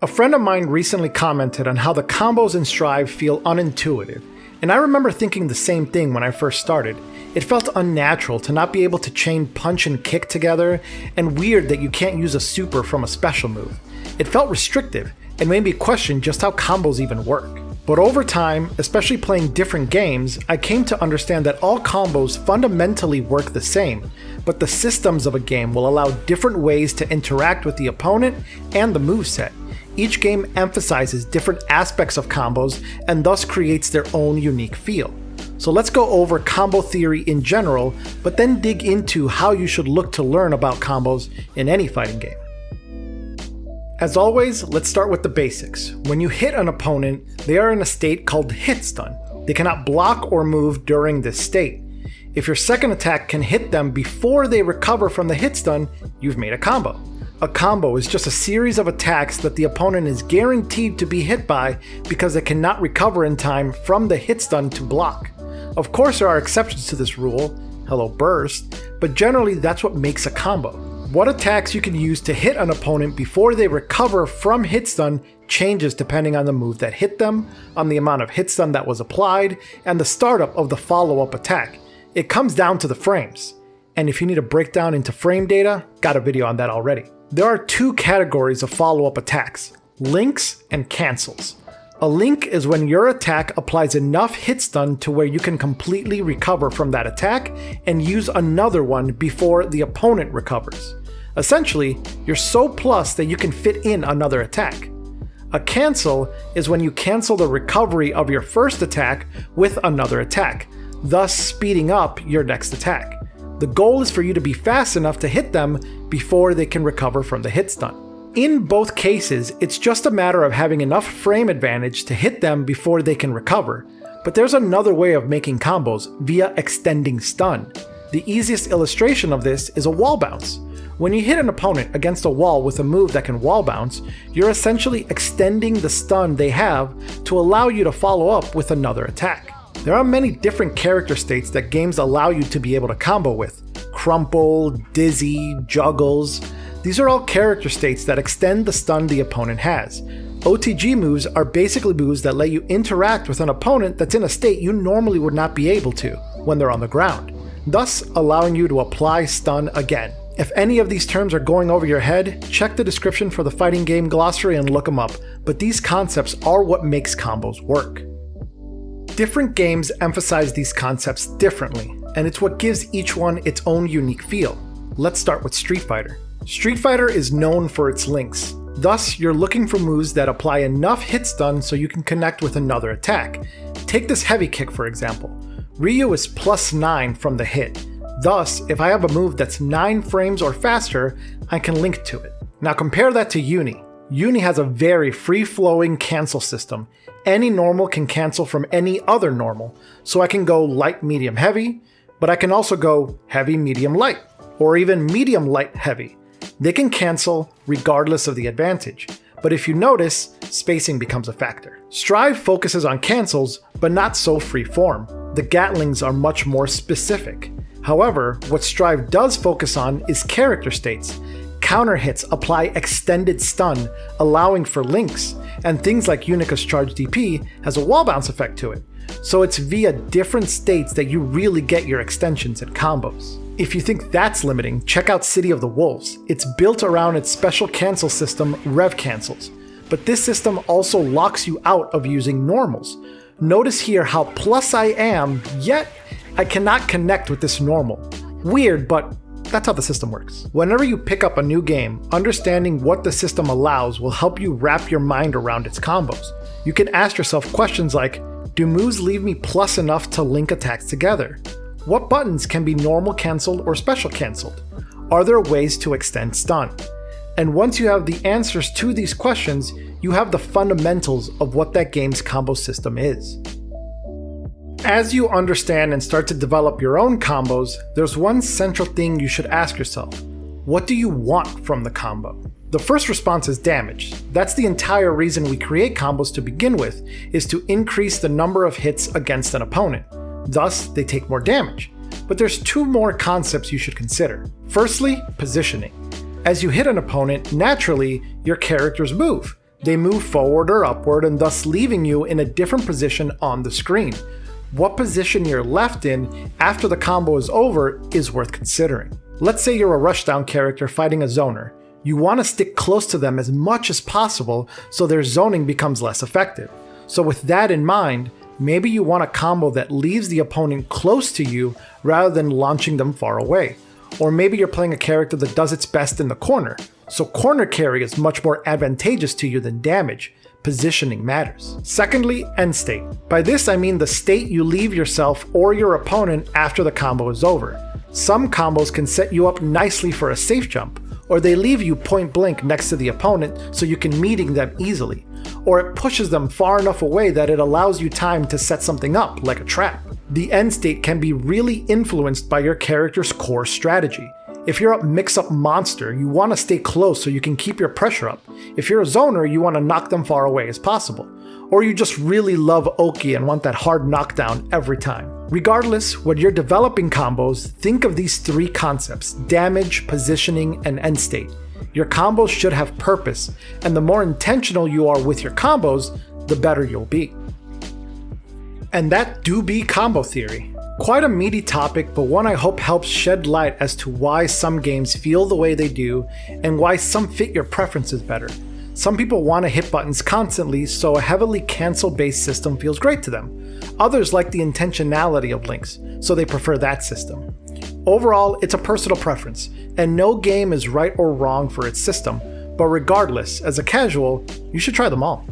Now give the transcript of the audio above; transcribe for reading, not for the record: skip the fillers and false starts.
A friend of mine recently commented on how the combos in Strive feel unintuitive, and I remember thinking the same thing when I first started. It felt unnatural to not be able to chain punch and kick together, and weird that you can't use a super from a special move. It felt restrictive, and made me question just how combos even work. But over time, especially playing different games, I came to understand that all combos fundamentally work the same, but the systems of a game will allow different ways to interact with the opponent and the moveset. Each game emphasizes different aspects of combos and thus creates their own unique feel. So let's go over combo theory in general, but then dig into how you should look to learn about combos in any fighting game. As always, let's start with the basics. When you hit an opponent, they are in a state called hit stun. They cannot block or move during this state. If your second attack can hit them before they recover from the hit stun, you've made a combo. A combo is just a series of attacks that the opponent is guaranteed to be hit by because they cannot recover in time from the hit stun to block. Of course, there are exceptions to this rule, hello burst, but generally that's what makes a combo. What attacks you can use to hit an opponent before they recover from hit stun changes depending on the move that hit them, on the amount of hit stun that was applied, and the startup of the follow-up attack. It comes down to the frames. And if you need a breakdown into frame data, got a video on that already. There are two categories of follow-up attacks, links and cancels. A link is when your attack applies enough hit stun to where you can completely recover from that attack and use another one before the opponent recovers. Essentially, you're so plus that you can fit in another attack. A cancel is when you cancel the recovery of your first attack with another attack, thus speeding up your next attack. The goal is for you to be fast enough to hit them before they can recover from the hit stun. In both cases, it's just a matter of having enough frame advantage to hit them before they can recover, but there's another way of making combos via extending stun. The easiest illustration of this is a wall bounce. When you hit an opponent against a wall with a move that can wall bounce, you're essentially extending the stun they have to allow you to follow up with another attack. There are many different character states that games allow you to be able to combo with. Crumple, dizzy, juggles. These are all character states that extend the stun the opponent has. OTG moves are basically moves that let you interact with an opponent that's in a state you normally would not be able to when they're on the ground, thus allowing you to apply stun again. If any of these terms are going over your head, check the description for the fighting game glossary and look them up, but these concepts are what makes combos work. Different games emphasize these concepts differently, and it's what gives each one its own unique feel. Let's start with Street Fighter. Street Fighter is known for its links. Thus, you're looking for moves that apply enough hit stun so you can connect with another attack. Take this heavy kick for example. Ryu is +9 from the hit. Thus, if I have a move that's 9 frames or faster, I can link to it. Now compare that to Uni. Uni has a very free-flowing cancel system. Any normal can cancel from any other normal, so I can go light, medium, heavy, but I can also go heavy, medium, light, or even medium, light, heavy. They can cancel regardless of the advantage, but if you notice, spacing becomes a factor. Strive focuses on cancels, but not so free-form. The Gatlings are much more specific. However, what Strive does focus on is character states. Counter hits apply extended stun, allowing for links, and things like Unica's Charge DP has a wall bounce effect to it. So it's via different states that you really get your extensions and combos. If you think that's limiting, check out City of the Wolves. It's built around its special cancel system, Rev Cancels. But this system also locks you out of using normals. Notice here how plus I am, yet I cannot connect with this normal. Weird, but that's how the system works. Whenever you pick up a new game, understanding what the system allows will help you wrap your mind around its combos. You can ask yourself questions like, do moves leave me plus enough to link attacks together? What buttons can be normal canceled or special canceled? Are there ways to extend stun? And once you have the answers to these questions, you have the fundamentals of what that game's combo system is. As you understand and start to develop your own combos, there's one central thing you should ask yourself. What do you want from the combo? The first response is damage. That's the entire reason we create combos to begin with, is to increase the number of hits against an opponent. Thus, they take more damage. But there's two more concepts you should consider. Firstly, positioning. As you hit an opponent, naturally, your characters move. They move forward or upward and thus leaving you in a different position on the screen. What position you're left in after the combo is over is worth considering. Let's say you're a rushdown character fighting a zoner. You want to stick close to them as much as possible so their zoning becomes less effective. So with that in mind, maybe you want a combo that leaves the opponent close to you rather than launching them far away. Or maybe you're playing a character that does its best in the corner, so corner carry is much more advantageous to you than damage. Positioning matters. Secondly, end state. By this I mean the state you leave yourself or your opponent after the combo is over. Some combos can set you up nicely for a safe jump, or they leave you point blank next to the opponent so you can meeting them easily, or it pushes them far enough away that it allows you time to set something up, like a trap. The end state can be really influenced by your character's core strategy. If you're a mix-up monster, you want to stay close so you can keep your pressure up. If you're a zoner, you want to knock them far away as possible. Or you just really love Oki and want that hard knockdown every time. Regardless, when you're developing combos, think of these three concepts: damage, positioning, and end state. Your combos should have purpose, and the more intentional you are with your combos, the better you'll be. And that do be combo theory. Quite a meaty topic, but one I hope helps shed light as to why some games feel the way they do, and why some fit your preferences better. Some people want to hit buttons constantly, so a heavily cancel-based system feels great to them. Others like the intentionality of links, so they prefer that system. Overall, it's a personal preference, and no game is right or wrong for its system, but regardless, as a casual, you should try them all.